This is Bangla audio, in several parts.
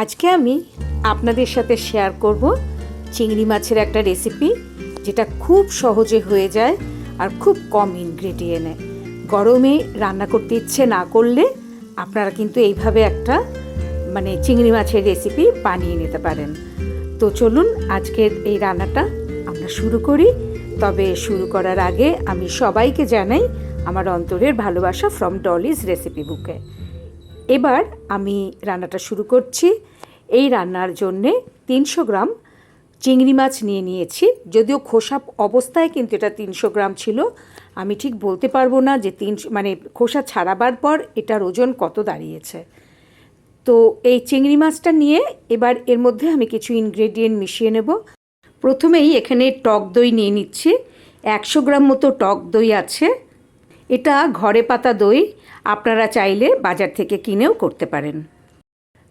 আজকে আমি আপনাদের সাথে শেয়ার করব চিংড়ি মাছের একটা রেসিপি যেটা খুব সহজে হয়ে যায় আর খুব কম ইনগ্রেডিয়েন্টে। গরমে রান্না করতে ইচ্ছে না করলে আপনারা কিন্তু এইভাবে একটা চিংড়ি মাছের রেসিপি বানিয়ে নিতে পারেন। তো চলুন আজকের এই রান্নাটা আমরা শুরু করি। তবে শুরু করার আগে আমি সবাইকে জানাই আমার অন্তরের ভালোবাসা ফ্রম ডলিজ রেসিপি বুকে। এবার আমি রান্নাটা শুরু করছি। এই রান্নার জন্যে 300 গ্রাম চিংড়ি মাছ নিয়ে নিয়েছি। যদিও খোসা অবস্থায় কিন্তু এটা 300 গ্রাম ছিল। আমি ঠিক বলতে পারবো না যে খোসা ছাড়াবার পর এটার ওজন কত দাঁড়িয়েছে। তো এই চিংড়ি মাছটা নিয়ে এবার এর মধ্যে আমি কিছু ইনগ্রেডিয়েন্ট মিশিয়ে নেব। প্রথমেই এখানে টক দই নিয়ে নিচ্ছি। 100 গ্রাম মতো টক দই আছে। এটা ঘরে পাতা দই, আপনারা চাইলে বাজার থেকে কিনেও করতে পারেন।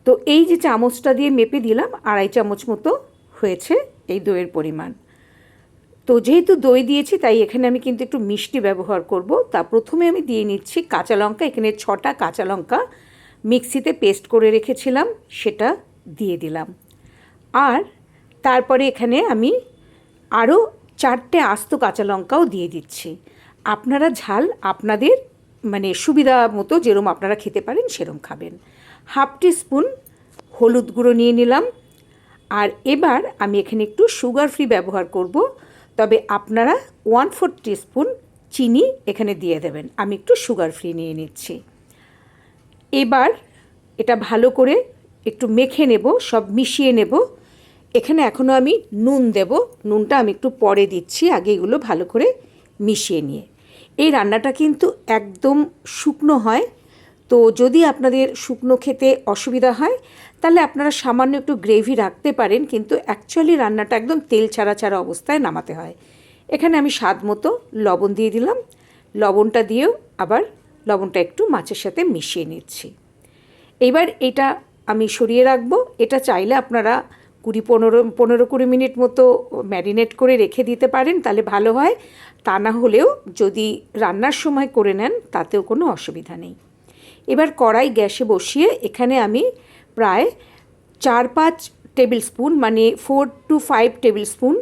তো এই যে চামচটা দিয়ে মেপে দিলাম, 2.5 চামচ মতো হয়েছে এই দইয়ের পরিমাণ। তো যেহেতু দই দিয়েছি তাই এখানে আমি কিন্তু একটু মিষ্টি ব্যবহার করব। তা প্রথমে আমি দিয়ে নিচ্ছি কাঁচা লঙ্কা। এখানে 6টা কাঁচা লঙ্কা মিক্সিতে পেস্ট করে রেখেছিলাম, সেটা দিয়ে দিলাম। আর তারপরে এখানে আমি আরও 4টে আস্ত কাঁচা লঙ্কাও দিয়ে দিচ্ছি। আপনারা ঝাল আপনাদের সুবিধা মতো যেরকম আপনারা খেতে পারেন সেরকম খাবেন। 1/2 টিস্পুন হলুদ গুঁড়ো নিয়ে নিলাম। আর এবার আমি এখানে একটু সুগার ফ্রি ব্যবহার করব, তবে আপনারা 1/4 টিস্পুন চিনি এখানে দিয়ে দেবেন। আমি একটু সুগার ফ্রি নিয়ে নিচ্ছি। এবার এটা ভালো করে একটু মেখে নেব, সব মিশিয়ে নেব। এখানে এখনও আমি নুন দেব, নুনটা আমি একটু পরে দিচ্ছি, আগে এগুলো ভালো করে মিশিয়ে নিয়ে। এই রান্নাটা কিন্তু একদম শুকনো হয়। তো যদি আপনাদের শুকনো খেতে অসুবিধা হয় তাহলে আপনারা সামান্য একটু গ্রেভি রাখতে পারেন, কিন্তু অ্যাকচুয়ালি রান্নাটা একদম তেল ছাড়া ছাড়া অবস্থায় নামাতে হয়। এখানে আমি স্বাদ মতো লবণ দিয়ে দিলাম। লবণটা দিয়েও আবার লবণটা একটু মাছের সাথে মিশিয়ে নিচ্ছি। এবার এটা আমি সরিয়ে রাখবো। এটা চাইলে আপনারা 15-20 মিনিট মতো ম্যারিনেট করে রেখে দিতে পারেন, তাহলে ভালো হয়। তা না হলেও যদি রান্নার সময় করে নেন তাতেও কোনো অসুবিধা নেই। এবার কড়াই গ্যাসে বসিয়ে এখানে আমি প্রায় 4-5 table spoon 4 to 5 table spoon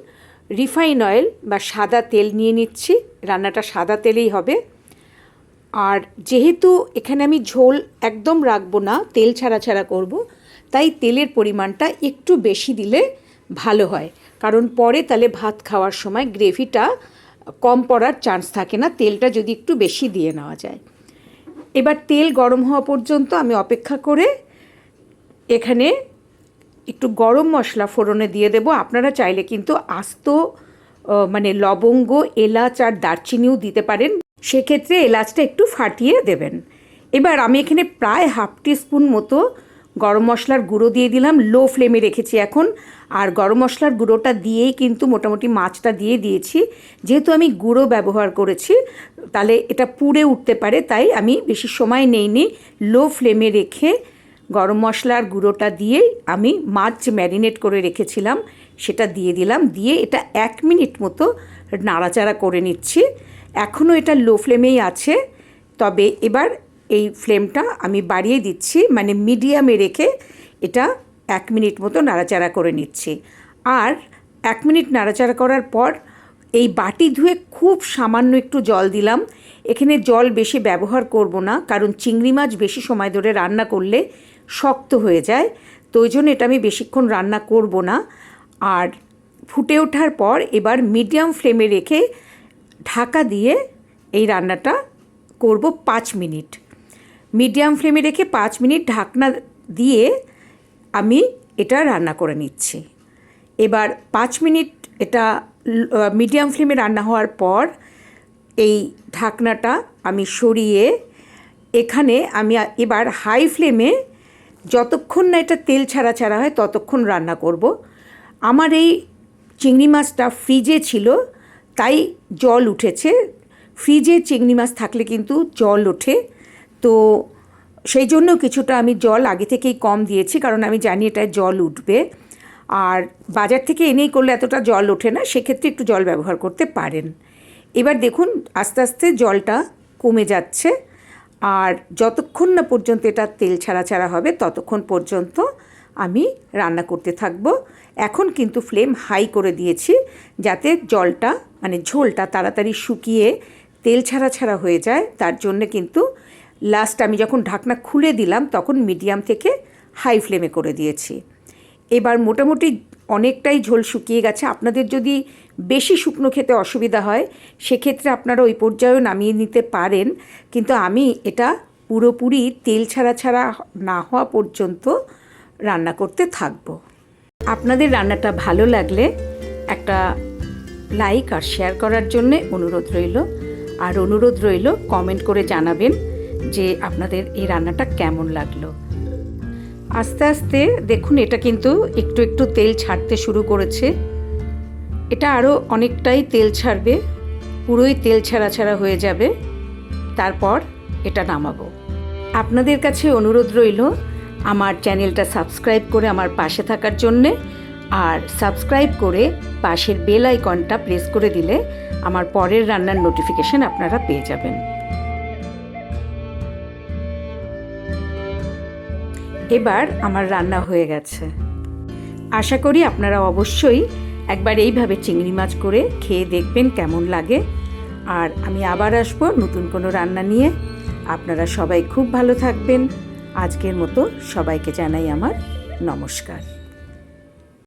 refine oil বা সাদা তেল নিয়ে নিচ্ছি। রান্নাটা সাদা তেলেই হবে। আর যেহেতু এখানে আমি ঝোল একদম রাখবো না, তেল ছাড়া ছাড়া করব, তাই তেলের পরিমাণটা একটু বেশি দিলে ভালো হয়। কারণ পরে তাহলে ভাত খাওয়ার সময় গ্রেভিটা কম পড়ার চান্স থাকে না, তেলটা যদি একটু বেশি দিয়ে নেওয়া যায়। এবার তেল গরম হওয়া পর্যন্ত আমি অপেক্ষা করে এখানে একটু গরম মশলা ফোড়নে দিয়ে দেব। আপনারা চাইলে কিন্তু আস্ত লবঙ্গ, এলাচ আর দারচিনিও দিতে পারেন, সেক্ষেত্রে এলাচটা একটু ফাটিয়ে দেবেন। এবার আমি এখানে প্রায় 1/2 টিস্পুন মতো গরম মশলার গুঁড়ো দিয়ে দিলাম। লো ফ্লেমে রেখেছি এখন। আর গরম মশলার গুঁড়োটা দিয়েই কিন্তু মোটামুটি মাছটা দিয়ে দিয়েছি। যেহেতু আমি গুঁড়ো ব্যবহার করেছি তাহলে এটা পুড়ে উঠতে পারে, তাই আমি বেশি সময় নেইনি। লো ফ্লেমে রেখে গরম মশলার গুঁড়োটা দিয়েই আমি মাছ ম্যারিনেট করে রেখেছিলাম সেটা দিয়ে দিলাম। দিয়ে এটা 1 মিনিট মতো নাড়াচাড়া করে নিচ্ছি। এখনও এটা লো ফ্লেমেই আছে, তবে এবার এই ফ্লেমটা আমি বাড়িয়ে দিচ্ছি, মিডিয়ামে রেখে এটা 1 মিনিট মতো নাড়াচাড়া করে নিচ্ছি। আর 1 মিনিট নাড়াচাড়া করার পর এই বাটি ধুয়ে খুব সামান্য একটু জল দিলাম। এখানে জল বেশি ব্যবহার করব না, কারণ চিংড়ি মাছ বেশি সময় ধরে রান্না করলে শক্ত হয়ে যায়। তো ওই জন্য এটা আমি বেশিক্ষণ রান্না করব না। আর ফুটে ওঠার পর এবার মিডিয়াম ফ্লেমে রেখে ঢাকা দিয়ে এই রান্নাটা করব 5 মিনিট। মিডিয়াম ফ্লেমে রেখে 5 মিনিট ঢাকনা দিয়ে আমি এটা রান্না করে নিচ্ছি। এবার 5 মিনিট এটা মিডিয়াম ফ্লেমে রান্না হওয়ার পর এই ঢাকনাটা আমি সরিয়ে এখানে আমি এবার হাই ফ্লেমে যতক্ষণ না এটা তেল ছাড়া ছাড়া হয় ততক্ষণ রান্না করব। আমার এই চিংড়ি মাছটা ফ্রিজে ছিল তাই জল উঠেছে। ফ্রিজে চিংড়ি মাছ থাকলে কিন্তু জল ওঠে, তো সেই জন্য কিছুটা আমি জল আগে থেকেই কম দিয়েছি, কারণ আমি জানি এটায় জল উঠবে। আর বাজার থেকে এনেই করলে এতটা জল ওঠে না, সেক্ষেত্রে একটু জল ব্যবহার করতে পারেন। এবার দেখুন আস্তে আস্তে জলটা কমে যাচ্ছে। আর যতক্ষণ না পর্যন্ত এটা তেল ছাড়া ছাড়া হবে ততক্ষণ পর্যন্ত আমি রান্না করতে থাকব। এখন কিন্তু ফ্লেম হাই করে দিয়েছি, যাতে জলটা মানে ঝোলটা তাড়াতাড়ি শুকিয়ে তেল ছাড়া ছাড়া হয়ে যায়। তার জন্যে কিন্তু লাস্ট আমি যখন ঢাকনা খুলে দিলাম তখন মিডিয়াম থেকে হাই ফ্লেমে করে দিয়েছি। এবার মোটামুটি অনেকটাই ঝোল শুকিয়ে গেছে। আপনাদের যদি বেশি শুকনো খেতে অসুবিধা হয় সেক্ষেত্রে আপনারা ওই পর্যায়েও নামিয়ে নিতে পারেন, কিন্তু আমি এটা পুরোপুরি তেল ছাড়া ছাড়া না হওয়া পর্যন্ত রান্না করতে থাকব। আপনাদের রান্নাটা ভালো লাগলে একটা লাইক আর শেয়ার করার জন্যে অনুরোধ রইল, আর অনুরোধ রইল কমেন্ট করে জানাবেন যে আপনাদের এই রান্নাটা কেমন লাগলো। আস্তে আস্তে দেখুন এটা কিন্তু একটু একটু তেল ছাড়তে শুরু করেছে। এটা আরও অনেকটাই তেল ছাড়বে, পুরোই তেল ছাড়া ছাড়া হয়ে যাবে, তারপর এটা নামাবো। আপনাদের কাছে অনুরোধ রইল আমার চ্যানেলটা সাবস্ক্রাইব করে আমার পাশে থাকার জন্যে, আর সাবস্ক্রাইব করে পাশের বেল আইকনটা প্রেস করে দিলে আমার পরের রান্নার নোটিফিকেশন আপনারা পেয়ে যাবেন। এবার আমার রান্না হয়ে গেছে। আশা করি আপনারা অবশ্যই একবার এইভাবে চিংড়ি মাছ করে খেয়ে দেখবেন কেমন লাগে। আর আমি আবার আসবো নতুন কোনো রান্না নিয়ে। আপনারা সবাই খুব ভালো থাকবেন। আজকের মতো সবাইকে জানাই আমার নমস্কার।